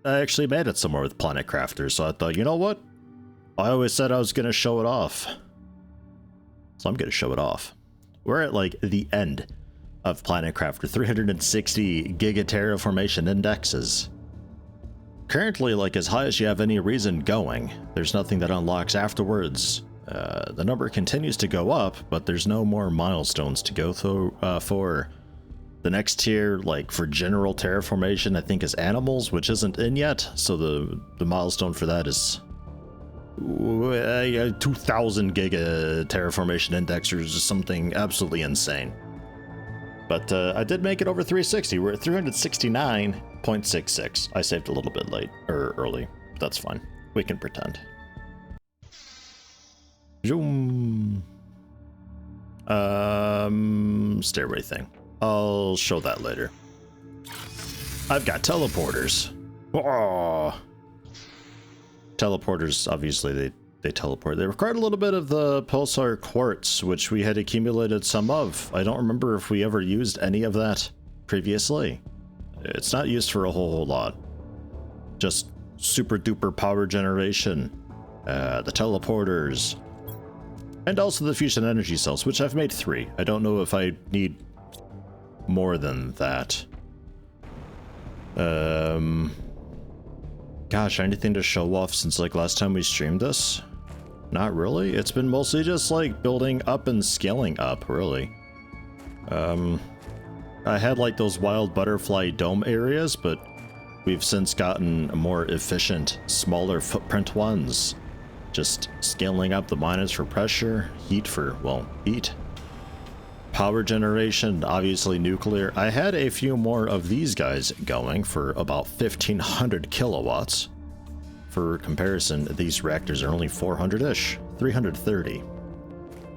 I actually made it somewhere with Planet Crafter, so I thought, you know what? I always said I was going to show it off. So I'm going to show it off. We're at like the end of Planet Crafter, 360 giga terraformation indexes. Currently like as high as you have any reason going. There's nothing that unlocks afterwards. The number continues to go up, but there's no more milestones to go through for. The next tier, like for general terraformation, I think is animals, which isn't in yet. So the milestone for that is 2,000 giga terraformation indexers, is something absolutely insane. But I did make it over 360. We're at 369.66. I saved a little bit late or early. But that's fine. We can pretend. Zoom. Stairway thing. I'll show that later. I've got teleporters. Oh. Teleporters, obviously, they teleport. They required a little bit of the pulsar quartz, which we had accumulated some of. I don't remember if we ever used any of that previously. It's not used for a whole lot. Just super duper power generation. The teleporters. And also the fusion energy cells, which I've made 3. I don't know if I need more than that. Gosh, anything to show off since like last time we streamed this? Not really. It's been mostly just like building up and scaling up, really. I had like those wild butterfly dome areas, but we've since gotten more efficient, smaller footprint ones. Just scaling up the miners for pressure, heat for, well, heat. Power generation, obviously nuclear. I had a few more of these guys going for about 1,500 kilowatts. For comparison, these reactors are only 400-ish, 330.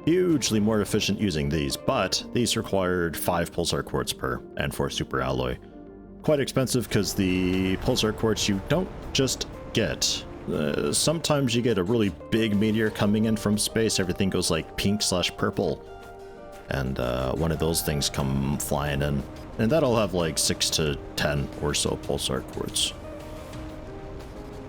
Hugely more efficient using these, but these required 5 pulsar quartz per and 4 super alloy. Quite expensive because the pulsar quartz you don't just get. Sometimes you get a really big meteor coming in from space, everything goes like pink/purple. And one of those things come flying in. And that'll have like 6 to 10 or so pulsar quartz.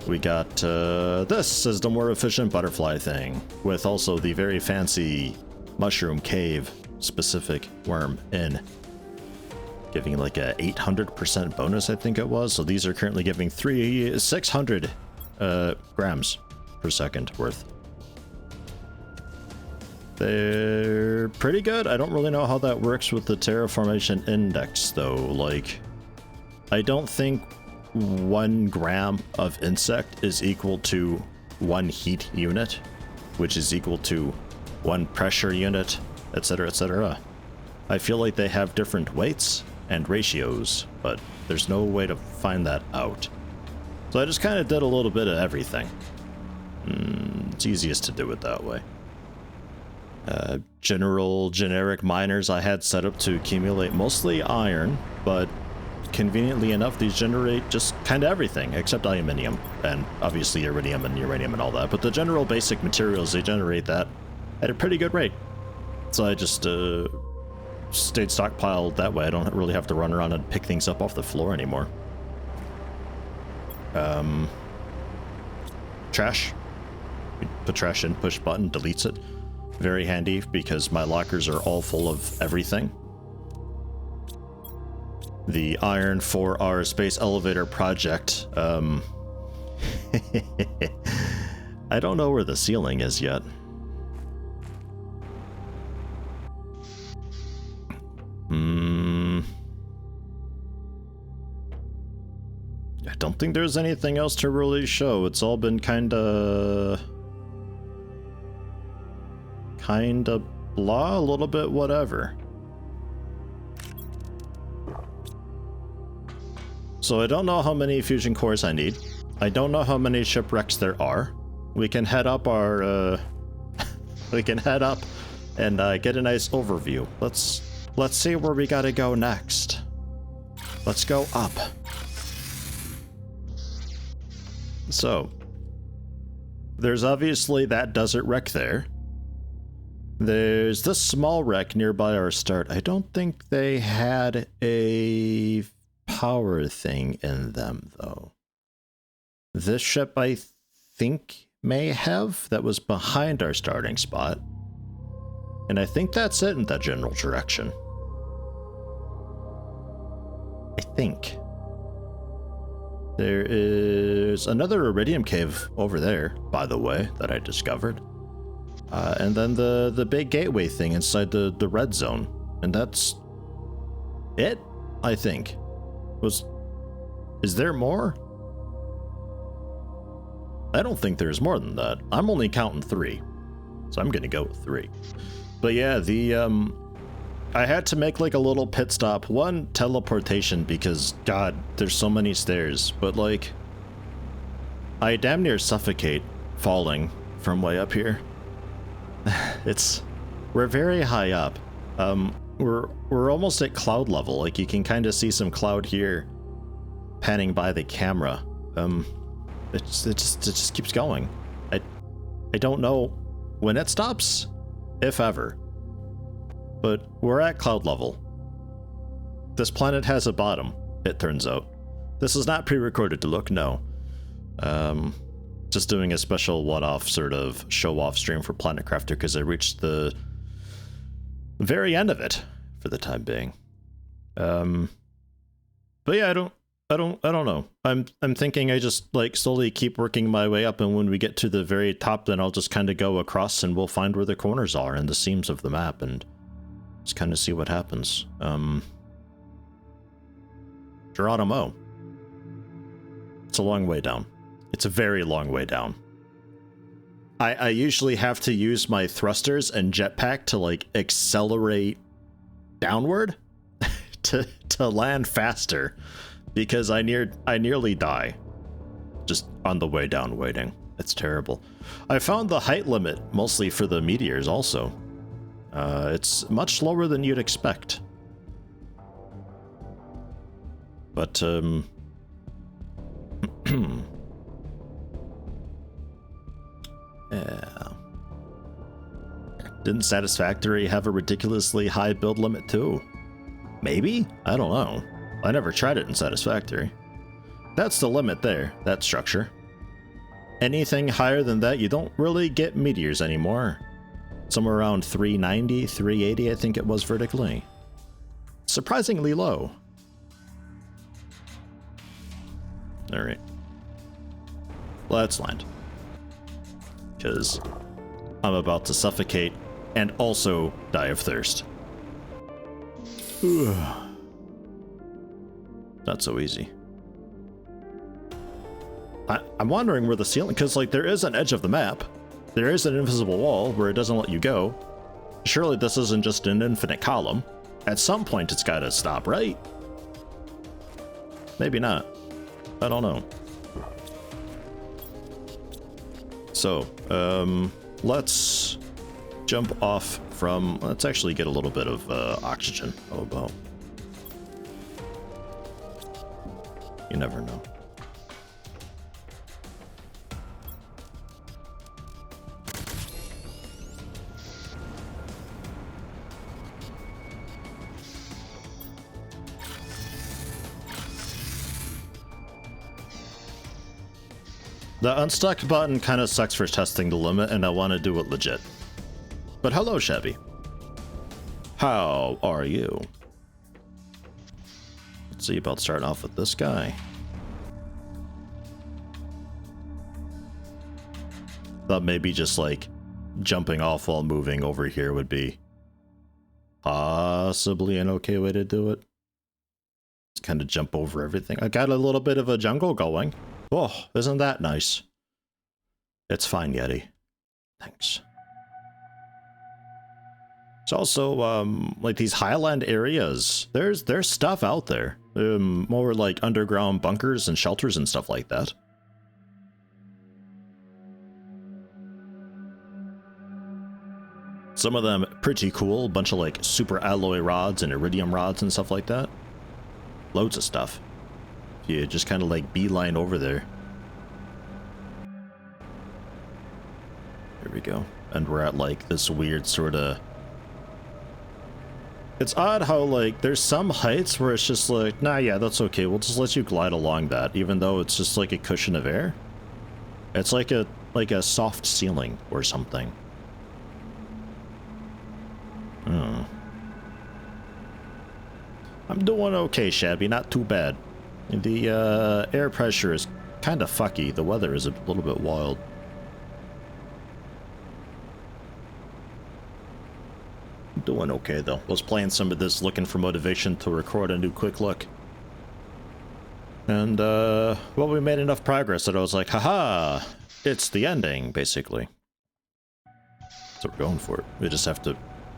We got this as the more efficient butterfly thing, with also the very fancy mushroom cave specific worm in. Giving like a 800% bonus, I think it was. So these are currently giving 600 grams per second worth. They're pretty good. I don't really know how that works with the terraformation index though. Like, I don't think 1 gram of insect is equal to 1 heat unit, which is equal to 1 pressure unit, etc, etc. I feel like they have different weights and ratios, but there's no way to find that out. So I just kind of did a little bit of everything. It's easiest to do it that way. Generic miners I had set up to accumulate mostly iron, but conveniently enough these generate just kind of everything except aluminium and obviously iridium and uranium and all that, but the general basic materials, they generate that at a pretty good rate. So I just stayed stockpiled that way. I don't really have to run around and pick things up off the floor anymore. Trash. Put trash in, push button, deletes it. Very handy because my lockers are all full of everything. The iron for our space elevator project. I don't know where the ceiling is yet. I don't think there's anything else to really show. It's all been kinda blah, a little bit whatever. So I don't know how many fusion cores I need. I don't know how many shipwrecks there are. We can head up our we can head up and get a nice overview. Let's see where we gotta go next. Let's go up. So there's obviously that desert wreck there. There's this small wreck nearby our start. I don't think they had a power thing in them though. this ship, I think, may have, that was behind our starting spot. And I think that's it in that general direction. I think. There is another iridium cave over there, by the way, that I discovered. And then the big gateway thing inside the red zone. And that's it, I think. Is there more? I don't think there's more than that. I'm only counting 3. So I'm gonna go with 3. But yeah, I had to make like a little pit stop. One, teleportation, because god, there's so many stairs. But like, I damn near suffocate falling from way up here. We're very high up. We're almost at cloud level. Like you can kind of see some cloud here panning by the camera. It just keeps going. I don't know when it stops, if ever. But we're at cloud level. This planet has a bottom, it turns out. This is not pre-recorded to look, no. Just doing a special one-off sort of show-off stream for Planet Crafter because I reached the very end of it for the time being. But yeah, I don't know. I'm thinking I just like slowly keep working my way up, and when we get to the very top, then I'll just kind of go across and we'll find where the corners are and the seams of the map and just kind of see what happens. Geronimo. It's a long way down. It's a very long way down. I usually have to use my thrusters and jetpack to like accelerate downward to land faster because I nearly die just on the way down waiting. It's terrible. I found the height limit mostly for the meteors also. It's much lower than you'd expect. But yeah. Didn't Satisfactory have a ridiculously high build limit too? Maybe? I don't know. I never tried it in Satisfactory. That's the limit there, that structure. Anything higher than that, you don't really get meteors anymore. Somewhere around 390, 380, I think it was vertically. Surprisingly low. Alright. Let's land. Because I'm about to suffocate and also die of thirst. Not so easy. I'm wondering where the ceiling, because like there is an edge of the map. There is an invisible wall where it doesn't let you go. Surely this isn't just an infinite column. At some point it's gotta stop, right? Maybe not. I don't know. So, let's jump off from, let's actually get a little bit of oxygen. How about? You never know. The unstuck button kind of sucks for testing the limit, and I want to do it legit. But hello, Chevy. How are you? Let's see about starting off with this guy. Thought maybe just like jumping off while moving over here would be possibly an okay way to do it. Just kind of jump over everything. I got a little bit of a jungle going. Oh, isn't that nice? It's fine, Yeti. Thanks. It's also, like these highland areas, there's stuff out there. More like underground bunkers and shelters and stuff like that. Some of them pretty cool, bunch of like super alloy rods and iridium rods and stuff like that. Loads of stuff. You just kind of like beeline over there. Here we go. And we're at like this weird sort of... It's odd how like there's some heights where it's just like, nah, yeah, that's okay. We'll just let you glide along that, even though it's just like a cushion of air. It's like a soft ceiling or something. Hmm. I'm doing okay, Shabby. Not too bad. The air pressure is kind of fucky. The weather is a little bit wild. I'm doing okay, though. Was playing some of this, looking for motivation to record a new quick look. And, well, we made enough progress that I was like, haha, it's the ending, basically. So we're going for it. We just have to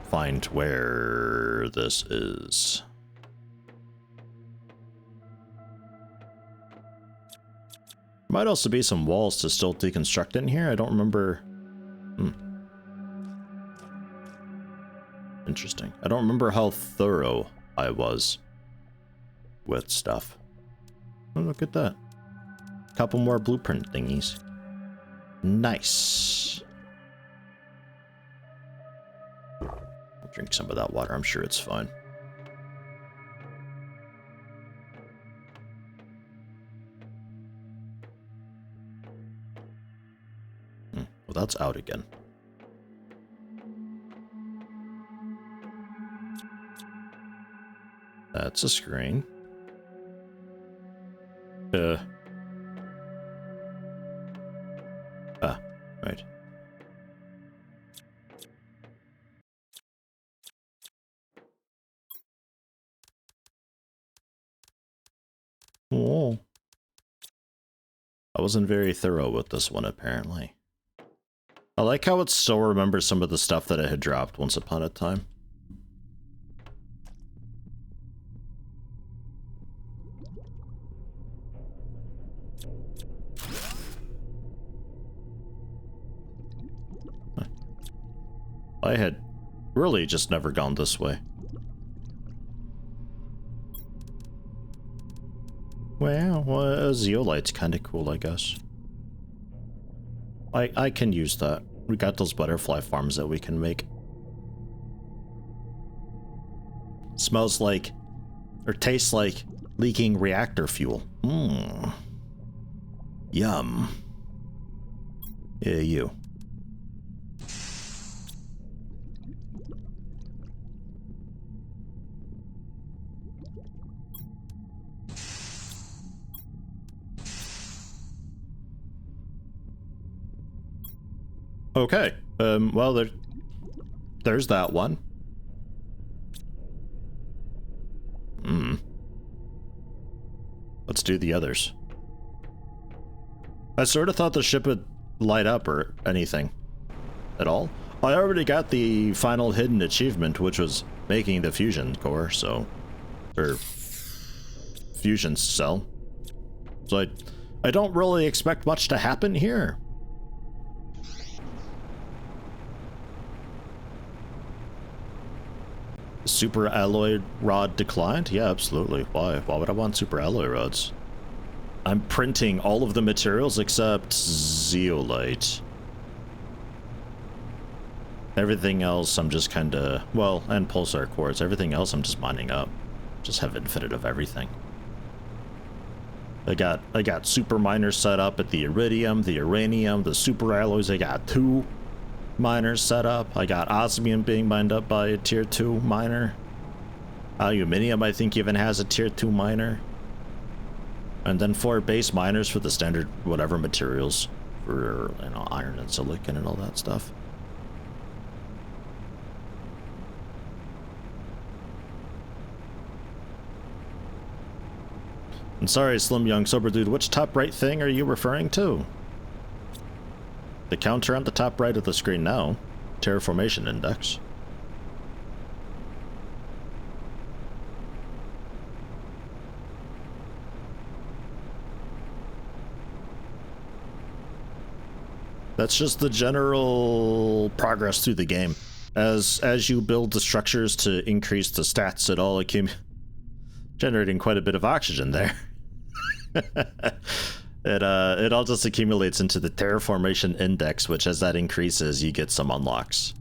find where this is. Might also be some walls to still deconstruct in here. I don't remember. Interesting. I don't remember how thorough I was with stuff. Oh, look at that. Couple more blueprint thingies. Nice. I'll drink some of that water. I'm sure it's fine. Well, that's out again. That's a screen. Right. Oh. I wasn't very thorough with this one, apparently. I like how it still remembers some of the stuff that it had dropped once upon a time. I had really just never gone this way. Well, a zeolite's kind of cool, I guess. I can use that. We got those butterfly farms that we can make. Smells like, or tastes like, leaking reactor fuel. Mmm. Yum. Yeah, you. Okay. Well, there's that one. Let's do the others. I sort of thought the ship would light up or anything. At all. I already got the final hidden achievement, which was making the fusion core, so... or... fusion cell. So I don't really expect much to happen here. Super alloy rod declined? Yeah, absolutely. Why? Why would I want super alloy rods? I'm printing all of the materials except zeolite. Everything else I'm just kinda... well, and pulsar quartz. Everything else I'm just mining up. Just have infinite of everything. I got super miners set up at the iridium, the uranium, the super alloys. I got 2 miners set up. I got osmium being mined up by a tier 2 miner. Aluminium I think even has a tier 2 miner. And then 4 base miners for the standard whatever materials for, you know, iron and silicon and all that stuff. And sorry, Slim Young Sober Dude, which top right thing are you referring to? The counter on the top right of the screen now. Terraformation index. That's just the general progress through the game. As you build the structures to increase the stats, it all generating quite a bit of oxygen there. It all just accumulates into the terraformation index, which as that increases, you get some unlocks.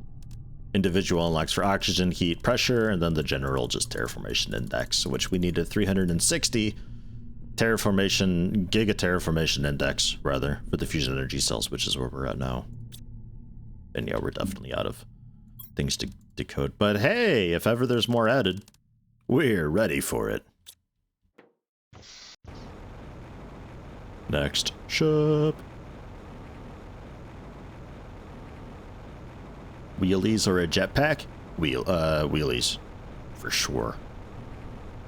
Individual unlocks for oxygen, heat, pressure, and then the general just terraformation index, which we needed 360 terraformation, giga terraformation index, rather, for the fusion energy cells, which is where we're at now. And yeah, we're definitely out of things to decode. But hey, if ever there's more added, we're ready for it. Next ship. Wheelies or a jetpack? Wheelies. For sure.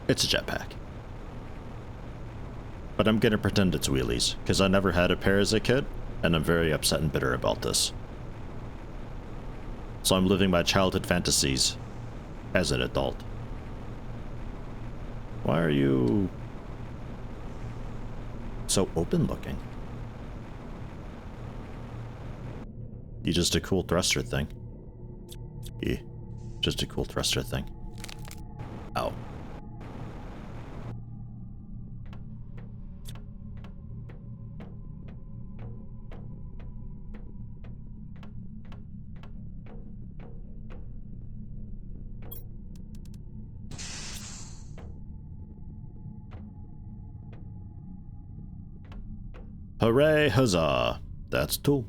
It's a jetpack. But I'm gonna pretend it's wheelies, because I never had a pair as a kid, and I'm very upset and bitter about this. So I'm living my childhood fantasies as an adult. Why are you so open looking? You just a cool thruster thing. Yeah, just a cool thruster thing. Ow. Hooray, huzzah! That's two.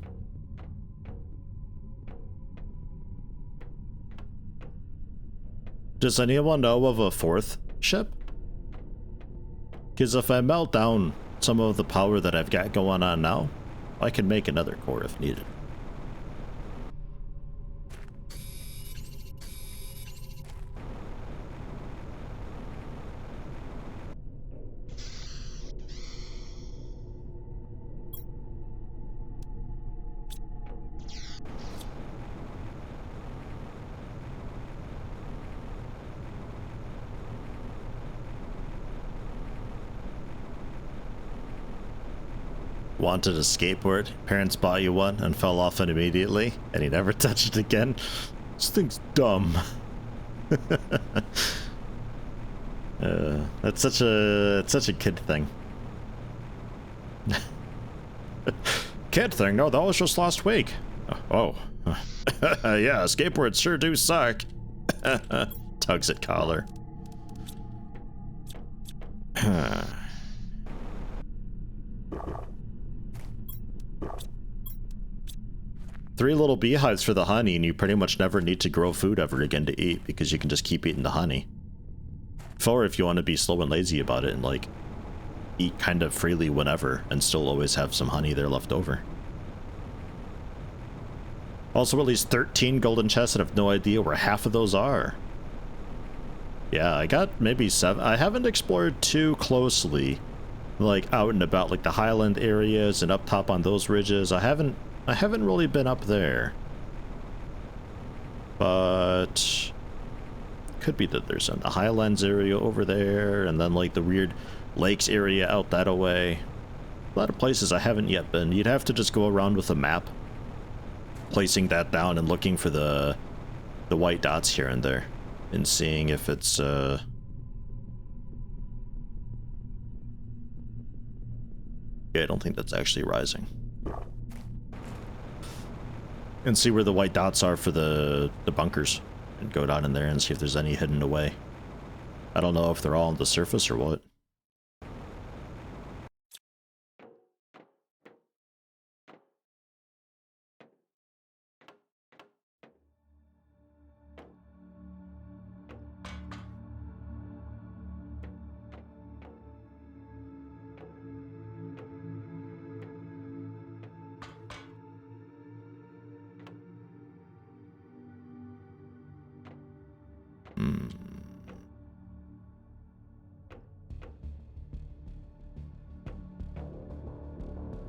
Does anyone know of a fourth ship? Because if I melt down some of the power that I've got going on now, I can make another core if needed. Wanted a skateboard, parents bought you one and fell off it immediately, and you never touched it again? This thing's dumb. That's such a kid thing. Kid thing? No, that was just last week. Oh. Yeah, skateboards sure do suck. Tugs at collar. 3 little beehives for the honey, and you pretty much never need to grow food ever again to eat, because you can just keep eating the honey. 4 if you want to be slow and lazy about it and, like, eat kind of freely whenever, and still always have some honey there left over. Also released 13 golden chests, and I have no idea where half of those are. Yeah, I got maybe 7. I haven't explored too closely, like, out and about, like, the highland areas and up top on those ridges. I haven't really been up there. But could be that there's some the highlands area over there, and then like the weird lakes area out that away. A lot of places I haven't yet been. You'd have to just go around with a map, placing that down and looking for the white dots here and there, and seeing if it's yeah, I don't think that's actually rising. And see where the white dots are for the bunkers, and go down in there and see if there's any hidden away. I don't know if they're all on the surface or what.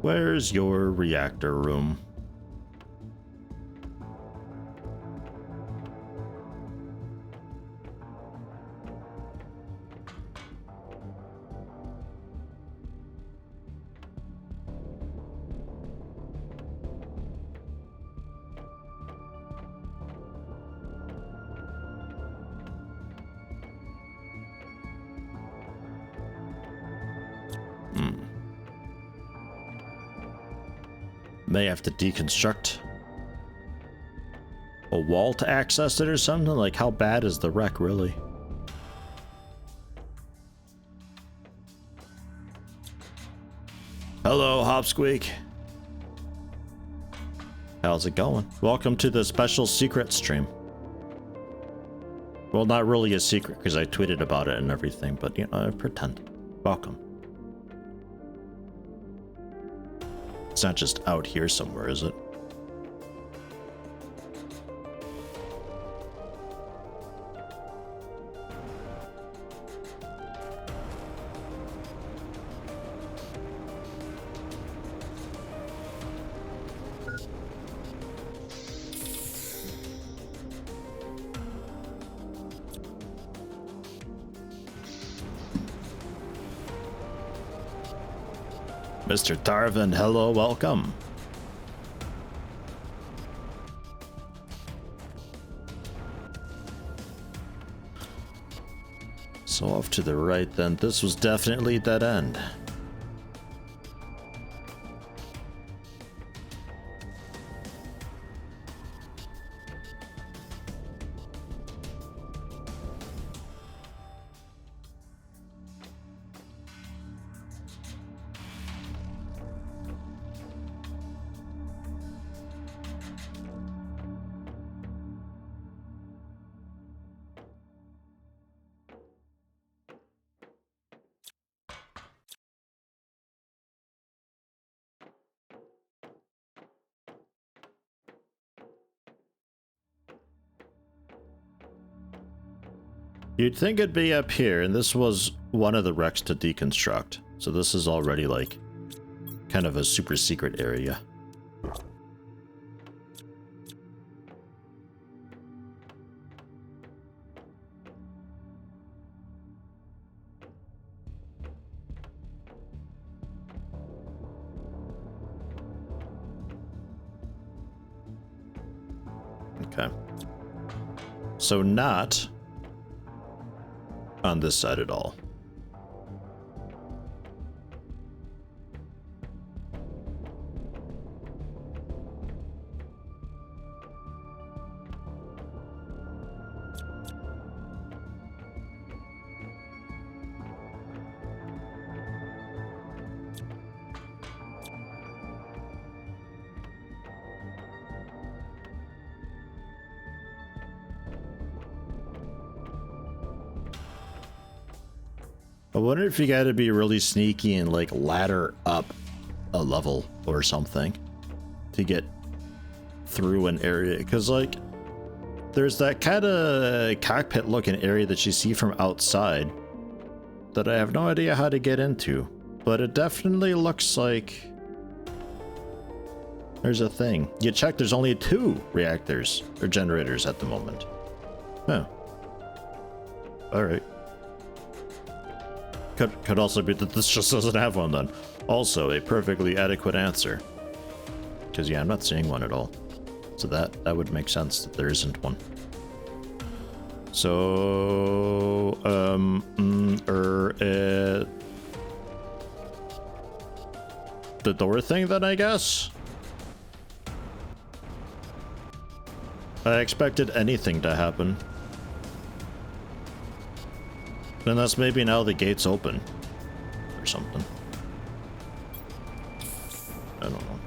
Where's your reactor room? May have to deconstruct a wall to access it or something? Like, how bad is the wreck, really? Hello, Hopsqueak. How's it going? Welcome to the special secret stream. Well, not really a secret because I tweeted about it and everything, but you know, I pretend. Welcome. It's not just out here somewhere, is it? Mr. Tarvin, hello, welcome. So off to the right then, this was definitely dead end. You'd think it'd be up here, and this was one of the wrecks to deconstruct. So this is already like kind of a super secret area. Okay. So not on this side at all. I wonder if you gotta be really sneaky and like ladder up a level or something to get through an area, because like there's that kind of cockpit looking area that you see from outside that I have no idea how to get into, but it definitely looks like there's a thing. You check, there's only 2 reactors or generators at the moment. Huh. Alright. Could also be that this just doesn't have one then. Also, a perfectly adequate answer. Because yeah, I'm not seeing one at all. So that would make sense that there isn't one. So, the door thing then, I guess? I expected anything to happen. Unless maybe now the gate's open or something. I don't know.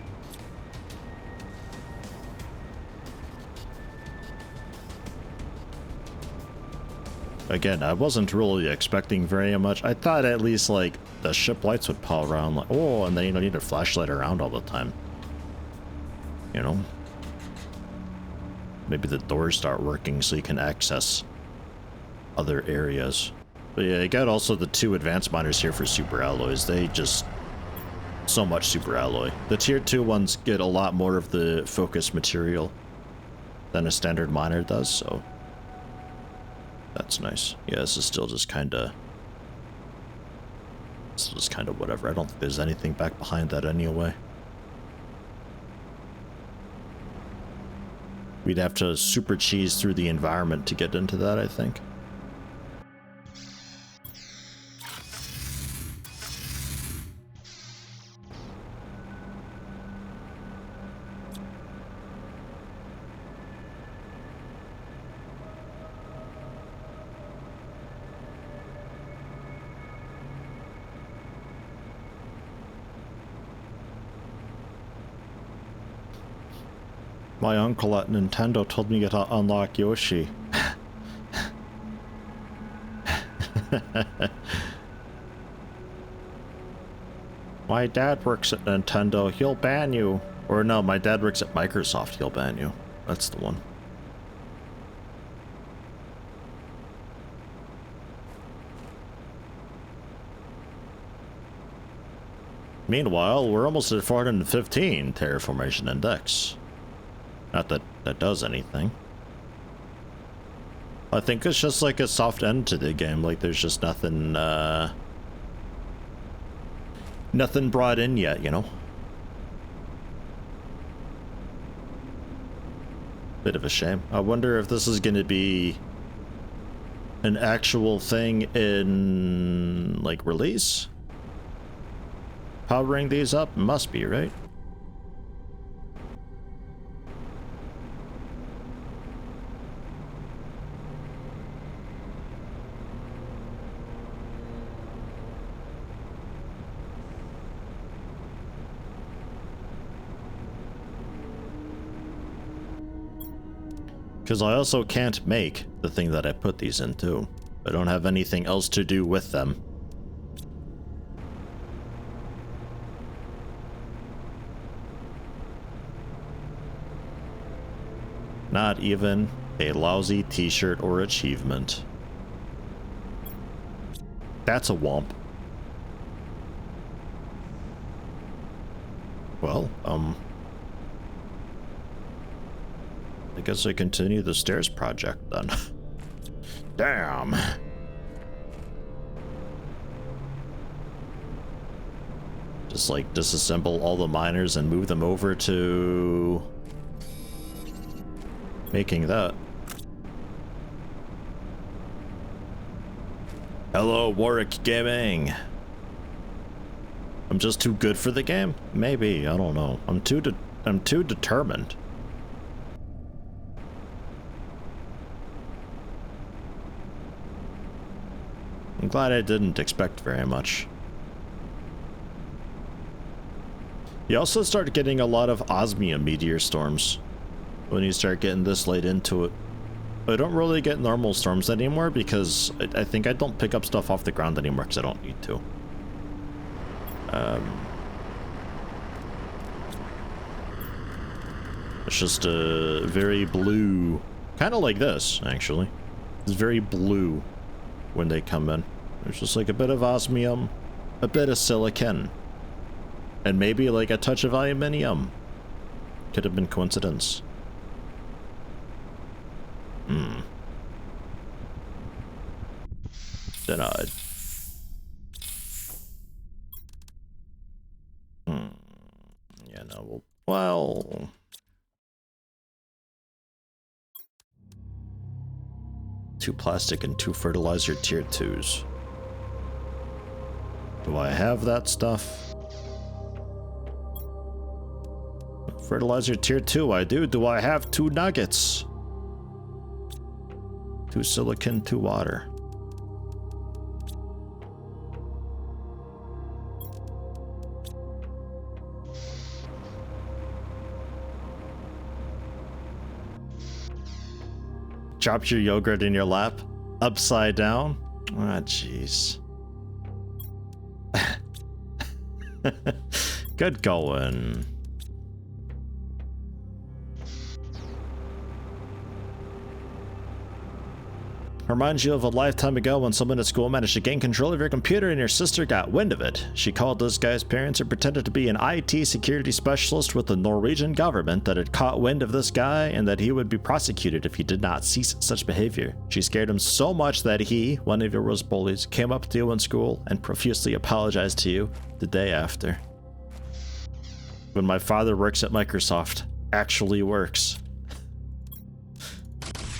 Again, I wasn't really expecting very much. I thought at least like the ship lights would pop around like, oh, and then you don't need a flashlight around all the time. You know? Maybe the doors start working so you can access other areas. But yeah, you got also the 2 advanced miners here for super alloys. They just... so much super alloy. The tier 2 ones get a lot more of the focus material than a standard miner does, so... that's nice. Yeah, this is still just kinda... it's just kinda whatever. I don't think there's anything back behind that anyway. We'd have to super cheese through the environment to get into that, I think. My uncle at Nintendo told me to unlock Yoshi. My dad works at Nintendo, he'll ban you. Or no, my dad works at Microsoft, he'll ban you. That's the one. Meanwhile, we're almost at 415 terraformation index. Not that that does anything. I think it's just like a soft end to the game, like there's just nothing, nothing brought in yet, you know? Bit of a shame. I wonder if this is gonna be an actual thing in, like, release? Powering these up? Must be, right? Because I also can't make the thing that I put these into. I don't have anything else to do with them. Not even a lousy t-shirt or achievement. That's a womp. Well, I guess I continue the stairs project then. Damn. Just like disassemble all the miners and move them over to making that. Hello, Warwick Gaming. I'm just too good for the game? Maybe, I don't know. I'm too determined. I'm glad I didn't expect very much. You also start getting a lot of osmium meteor storms when you start getting this late into it. I don't really get normal storms anymore because I think I don't pick up stuff off the ground anymore because I don't need to. It's just a very blue, kind of like this actually. It's very blue when they come in. There's just like a bit of osmium, a bit of silicon, and maybe like a touch of aluminium. Could have been coincidence. Denied. Yeah, no, well... Two plastic and two fertilizer tier 2s. Do I have that stuff? Fertilizer tier 2, I do. Do I have 2 nuggets? 2 silicon, 2 water. Dropped your yogurt in your lap? Upside down? Ah, jeez. Good going. Reminds you of a lifetime ago when someone at school managed to gain control of your computer and your sister got wind of it. She called this guy's parents and pretended to be an IT security specialist with the Norwegian government that had caught wind of this guy and that he would be prosecuted if he did not cease such behavior. She scared him so much that he, one of your worst bullies, came up to you in school and profusely apologized to you the day after. When my father works at Microsoft, actually works.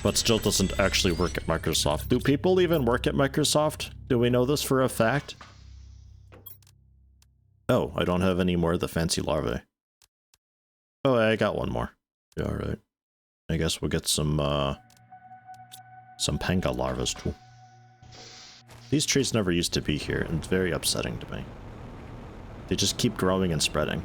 But still doesn't actually work at Microsoft. Do people even work at Microsoft? Do we know this for a fact? Oh, I don't have any more of the fancy larvae. Oh, I got one more. Yeah, alright. I guess we'll get some panga larvas too. These trees never used to be here, and it's very upsetting to me. They just keep growing and spreading.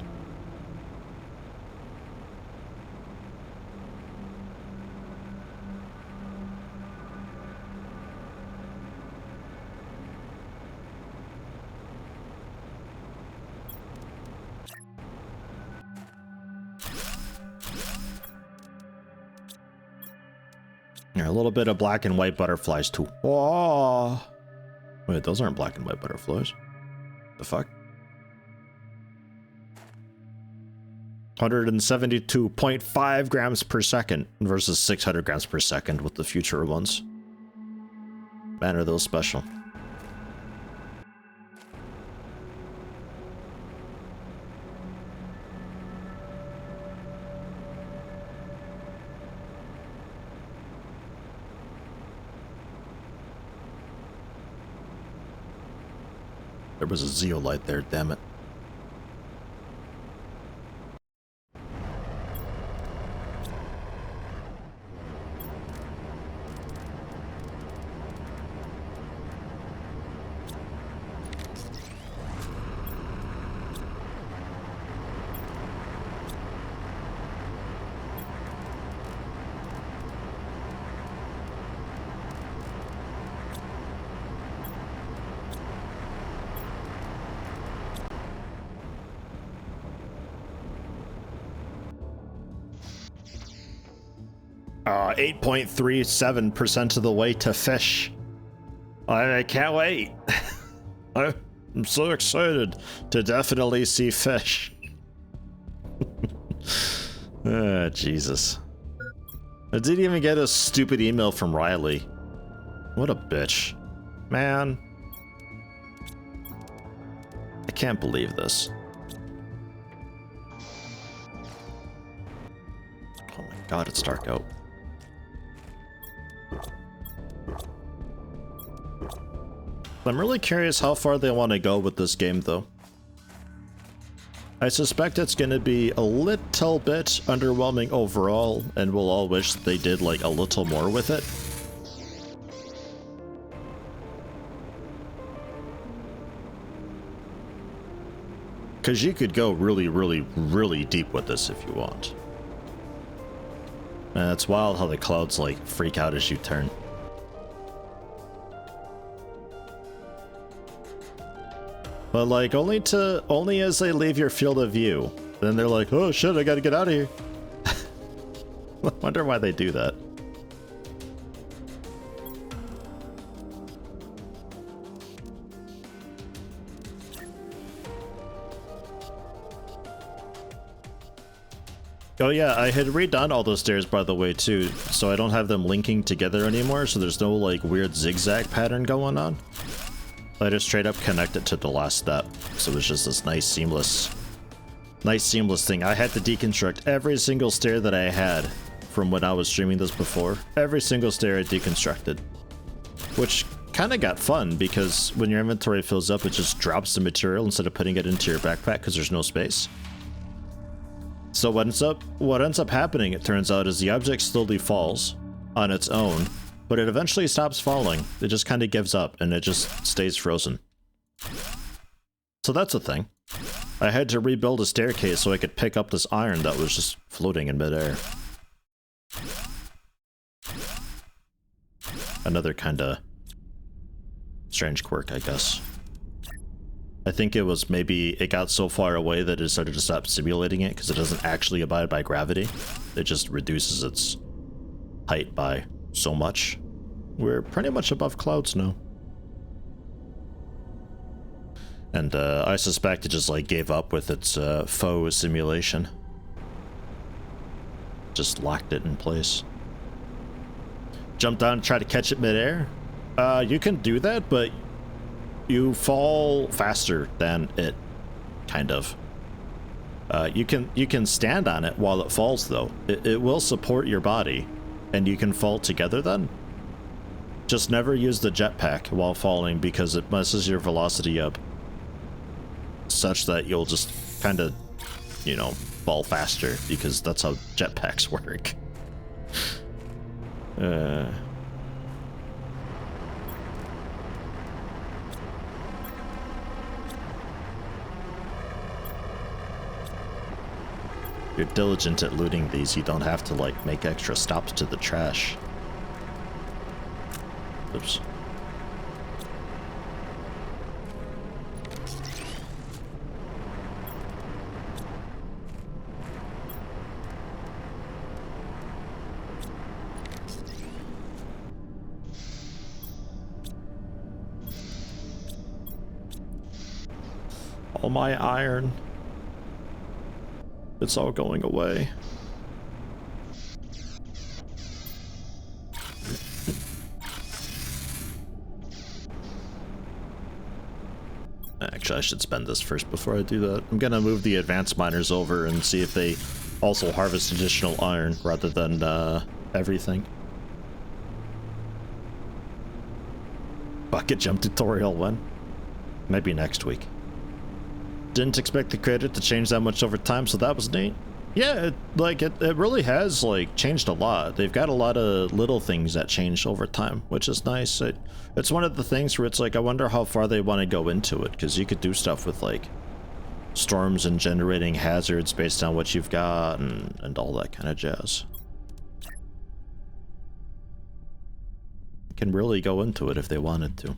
Yeah, a little bit of black and white butterflies too. Oh, wait, those aren't black and white butterflies. The fuck? 172.5 grams per second versus 600 grams per second with the future ones. Man, are those special. There was a zeolite there, damn it. Uh, 8.37% of the way to fish. I can't wait. I'm so excited to definitely see fish. Jesus. I didn't even get a stupid email from Riley. What a bitch. Man. I can't believe this. Oh my god, it's dark out. I'm really curious how far they want to go with this game, though. I suspect it's going to be a little bit underwhelming overall, and we'll all wish they did, like, a little more with it. Because you could go really, really, really deep with this if you want. And it's wild how the clouds, like, freak out as you turn. But like only as they leave your field of view. Then they're like, oh shit, I gotta get out of here. I wonder why they do that. Oh yeah, I had redone all those stairs by the way too, so I don't have them linking together anymore, so there's no like weird zigzag pattern going on. I just straight up connect it to the last step, so it was just this nice seamless thing. I had to deconstruct every single stair that I had from when I was streaming this before. Every single stair I deconstructed. Which kind of got fun, because when your inventory fills up, it just drops the material instead of putting it into your backpack because there's no space. So what ends up happening, it turns out, is the object slowly falls on its own, but it eventually stops falling. It just kind of gives up, and it just stays frozen. So that's a thing. I had to rebuild a staircase so I could pick up this iron that was just floating in midair. Another kind of strange quirk, I guess. I think it was maybe it got so far away that it started to stop simulating it because it doesn't actually abide by gravity. It just reduces its height by so much. We're pretty much above clouds now. And I suspect it just like gave up with its faux simulation. Just locked it in place. Jump down and try to catch it midair. You can do that, but you fall faster than it, kind of. You can stand on it while it falls, though. It will support your body, and you can fall together then. Just never use the jetpack while falling because it messes your velocity up such that you'll just kind of, you know, fall faster because that's how jetpacks work. If you're diligent at looting these, you don't have to, like, make extra stops to the trash. Oops. All my iron. It's all going away. Actually, I should spend this first before I do that. I'm gonna move the advanced miners over and see if they also harvest additional iron rather than everything. Bucket jump tutorial when? Maybe next week. Didn't expect the creator to change that much over time, so that was neat. Yeah, it really has like changed a lot. They've got a lot of little things that change over time, which is nice. It's one of the things where it's like, I wonder how far they want to go into it, because you could do stuff with like storms and generating hazards based on what you've got and all that kind of jazz. Can really go into it if they wanted to.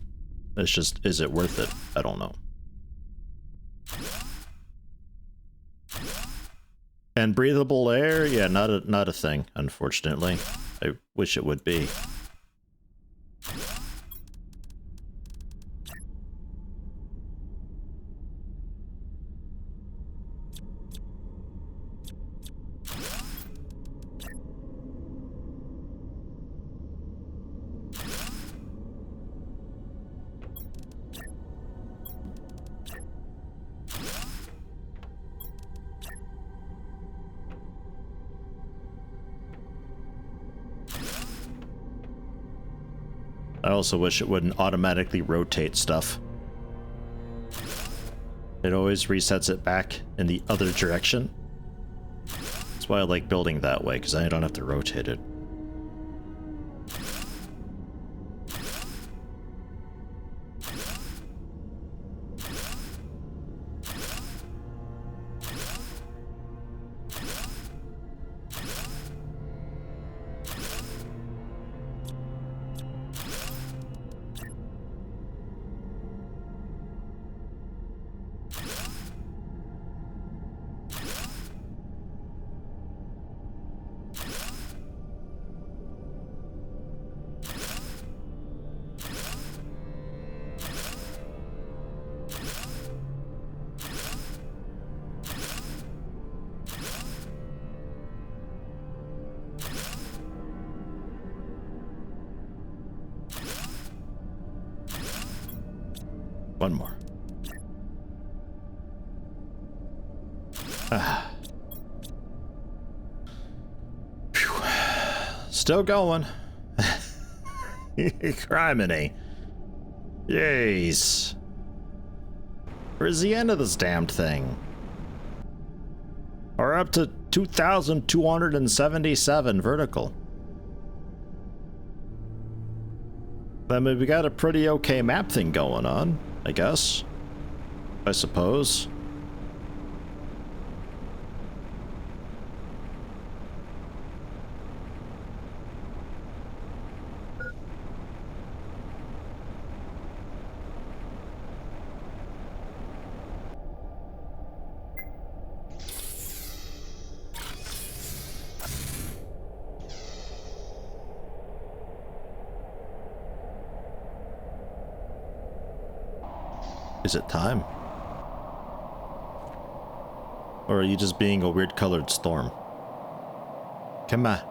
It's just, is it worth it? I don't know. And breathable air? Yeah, not a thing, unfortunately. I wish it would be. I also wish it wouldn't automatically rotate stuff. It always resets it back in the other direction. That's why I like building that way, because I don't have to rotate it. One more. Ah. Phew. Still going. Criminy. Jeez. Where's the end of this damned thing? We're up to 2,277 vertical. I mean, we got a pretty okay map thing going on, I guess. I suppose. Is it time? Or are you just being a weird colored storm? Come on.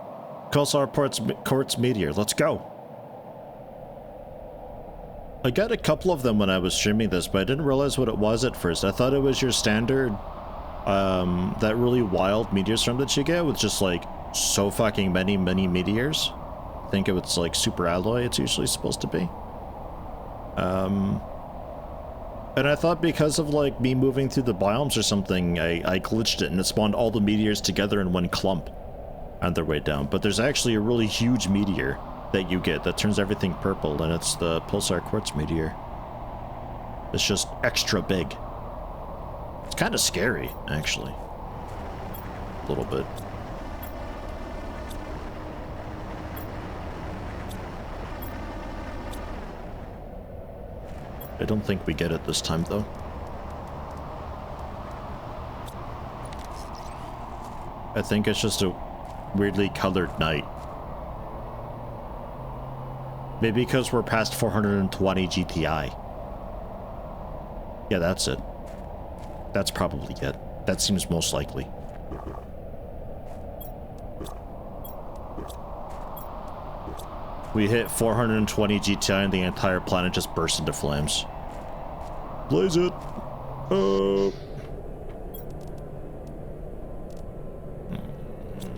Pulsar Quartz Meteor, let's go. I got a couple of them when I was streaming this, but I didn't realize what it was at first. I thought it was your standard, that really wild meteor storm that you get with just like so fucking many meteors. I think it was like super alloy it's usually supposed to be. And I thought because of like me moving through the biomes or something, I glitched it and it spawned all the meteors together in one clump on their way down. But there's actually a really huge meteor that you get that turns everything purple, and it's the Pulsar Quartz Meteor. It's just extra big. It's kind of scary, actually. A little bit. I don't think we get it this time, though. I think it's just a weirdly colored night. Maybe because we're past 420 GTI. Yeah, that's it. That's probably it. That seems most likely. We hit 420 GTI and the entire planet just burst into flames. Blaze it!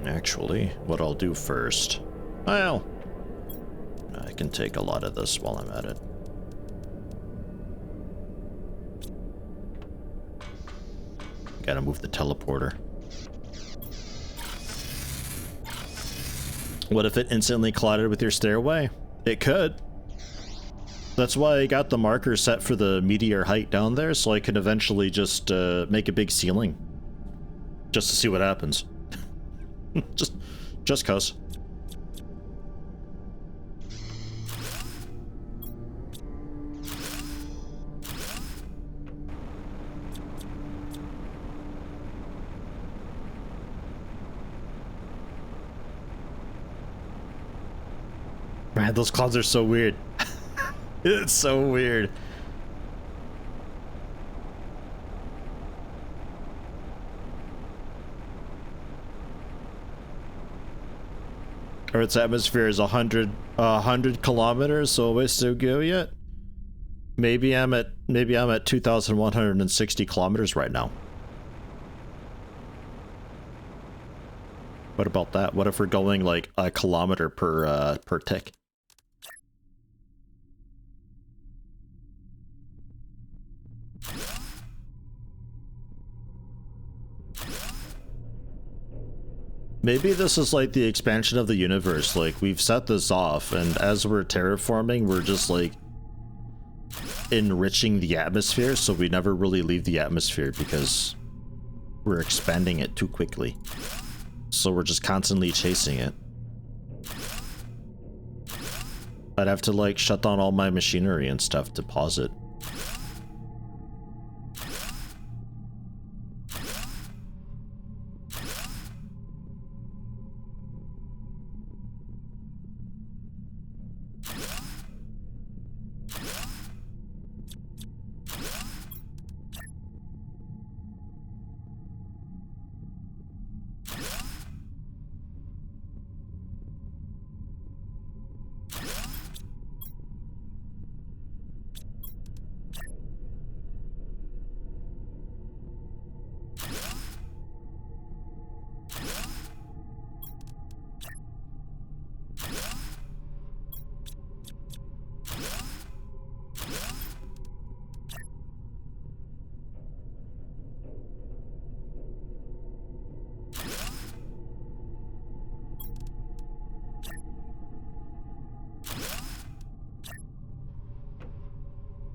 Actually, what I'll do first... Well, I can take a lot of this while I'm at it. Gotta move the teleporter. What if it instantly collided with your stairway? It could. That's why I got the marker set for the meteor height down there, so I can eventually just make a big ceiling. Just to see what happens. just cuz. Man, those clouds are so weird. It's so weird. Earth's atmosphere is 100 kilometers, so a ways to go yet. Maybe I'm at 2,160 kilometers right now. What about that? What if we're going like a kilometer per tick? Maybe this is like the expansion of the universe. Like, we've set this off, and as we're terraforming, we're just like enriching the atmosphere, so we never really leave the atmosphere because we're expanding it too quickly. So we're just constantly chasing it. I'd have to like shut down all my machinery and stuff to pause it.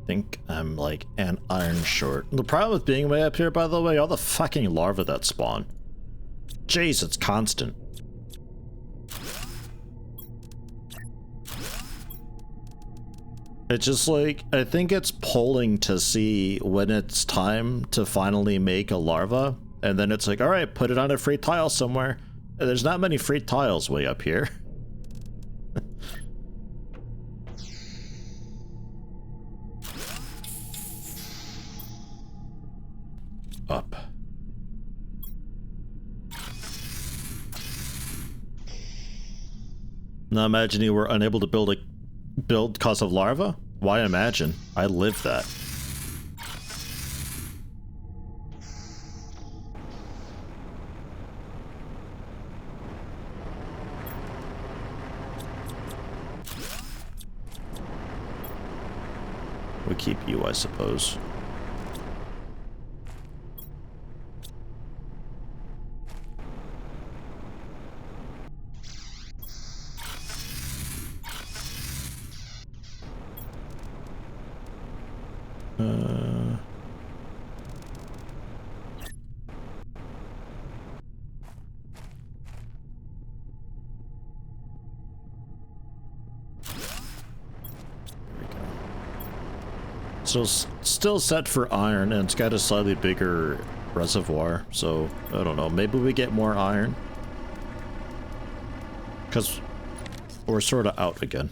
Think I'm like an iron short. The problem with being way up here, by the way, all the fucking larvae that spawn. Jeez, it's constant. It's just like, I think it's polling to see when it's time to finally make a larva, and then it's like, alright, put it on a free tile somewhere. And there's not many free tiles way up here. Up. Now imagining we're unable to build cause of larva? Why imagine? I live that. We keep you, I suppose. So still set for iron, and it's got a slightly bigger reservoir, so I don't know, maybe we get more iron? Because we're sort of out again.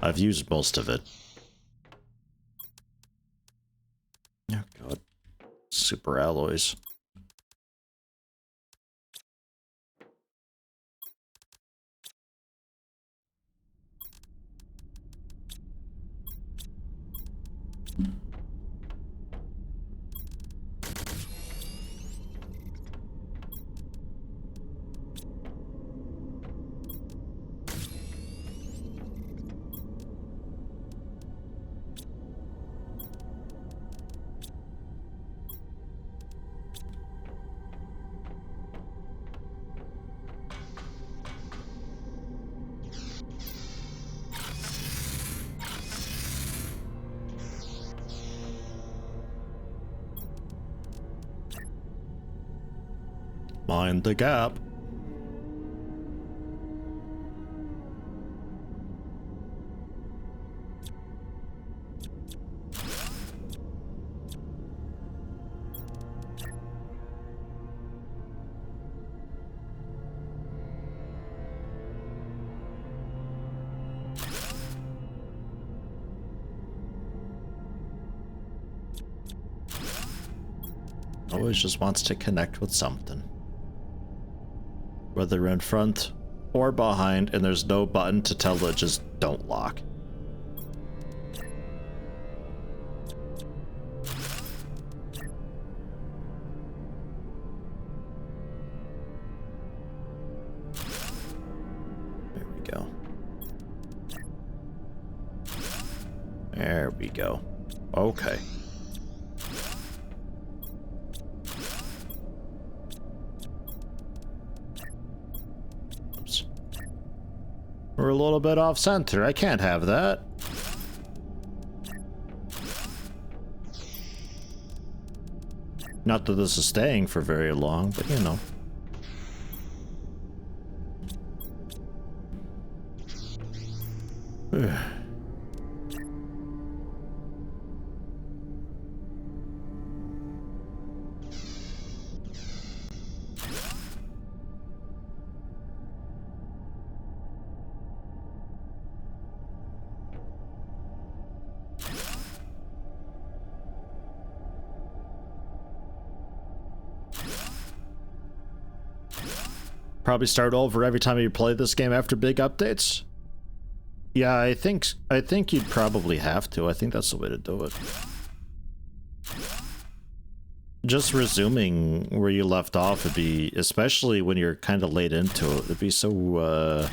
I've used most of it. Oh super alloys. Mind the gap. Always just wants to connect with something. Whether in front or behind, and there's no button to tell it just don't lock. There we go. There we go. Okay. We're a little bit off center. I can't have that. Not that this is staying for very long, but you know. Probably start over every time you play this game after big updates? Yeah, I think you'd probably have to. I think that's the way to do it. Just resuming where you left off would be, especially when you're kind of late into it, it'd be so,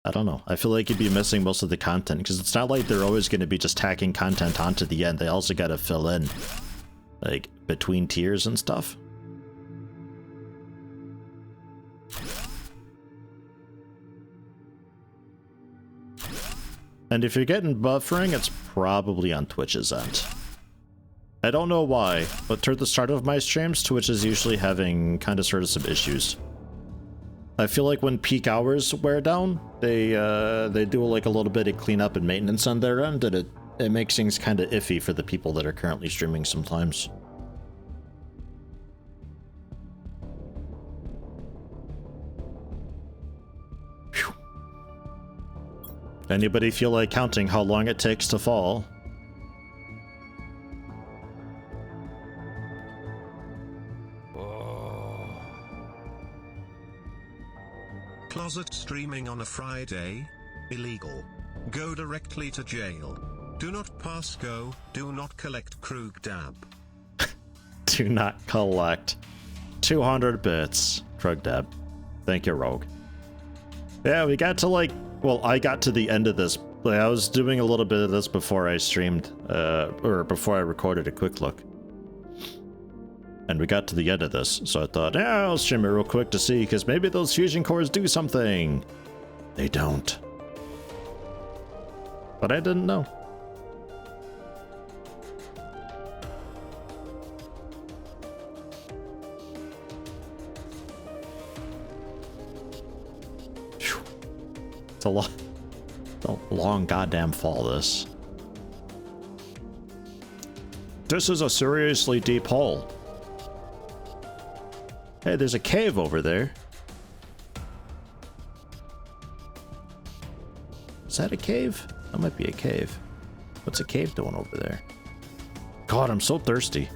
I don't know. I feel like you'd be missing most of the content, because it's not like they're always going to be just tacking content onto the end. They also got to fill in, like, between tiers and stuff. And if you're getting buffering, it's probably on Twitch's end. I don't know why, but toward the start of my streams, Twitch is usually having kind of sort of some issues. I feel like when peak hours wear down, they do like a little bit of cleanup and maintenance on their end, and it makes things kind of iffy for the people that are currently streaming sometimes. Anybody feel like counting how long it takes to fall? Closet streaming on a Friday? Illegal. Go directly to jail. Do not pass go, do not collect Krug dab. Do not collect 200 bits. Krug dab. Thank you, Rogue. Yeah, we got to like, well, I got to the end of this. Like, I was doing a little bit of this before I streamed, or before I recorded a quick look. And we got to the end of this, so I thought, yeah, I'll stream it real quick to see, because maybe those fusion cores do something. They don't. But I didn't know. Whew. It's a long goddamn fall, this. This is a seriously deep hole. Hey, there's a cave over there. Is that a cave? That might be a cave. What's a cave doing over there? God, I'm so thirsty.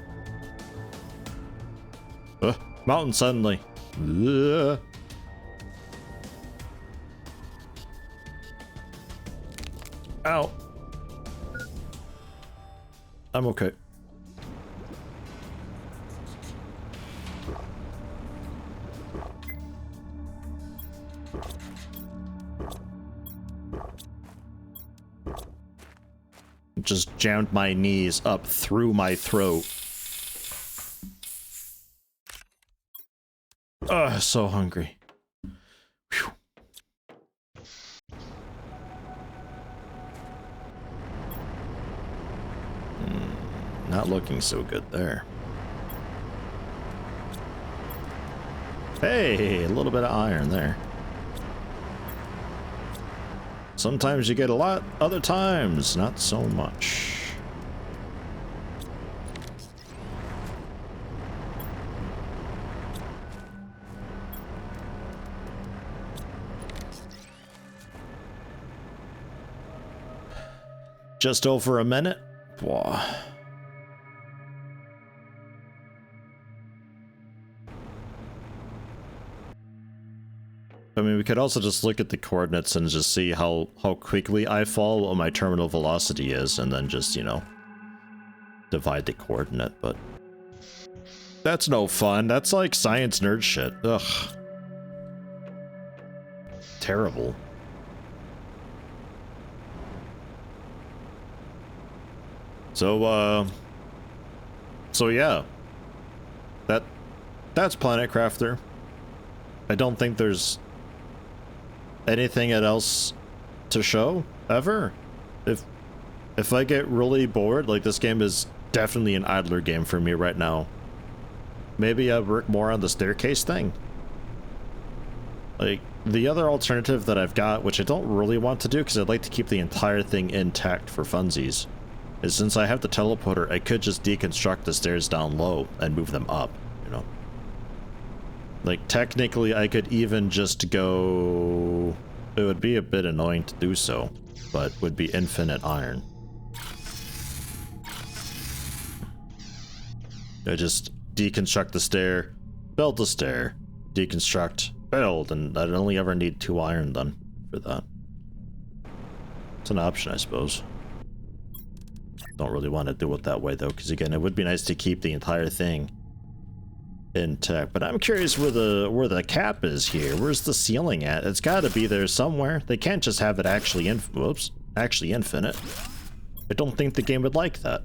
Mountain suddenly. Ugh. Ow. I'm okay. Just jammed my knees up through my throat. Ugh, so hungry. Whew. Not looking so good there. Hey, a little bit of iron there. Sometimes you get a lot, other times not so much. Just over a minute. Whoa. I mean, we could also just look at the coordinates and just see how quickly I fall, what my terminal velocity is, and then just, you know, divide the coordinate, but that's no fun. That's like science nerd shit. Ugh. Terrible. So yeah. That's Planet Crafter. I don't think there's anything else to show ever. If I get really bored, like, this game is definitely an idler game for me right now. Maybe I work more on the staircase thing. Like, the other alternative that I've got, which I don't really want to do because I'd like to keep the entire thing intact for funsies, is since I have the teleporter, I could just deconstruct the stairs down low and move them up, you know? Like, technically, I could even just go... It would be a bit annoying to do so, but would be infinite iron. I just deconstruct the stair, build the stair, deconstruct, build, and I'd only ever need 2 iron then for that. It's an option, I suppose. Don't really want to do it that way though, because again, it would be nice to keep the entire thing intact. But I'm curious where the cap is here. Where's the ceiling at? It's got to be there somewhere. They can't just have it actually actually infinite. I don't think the game would like that.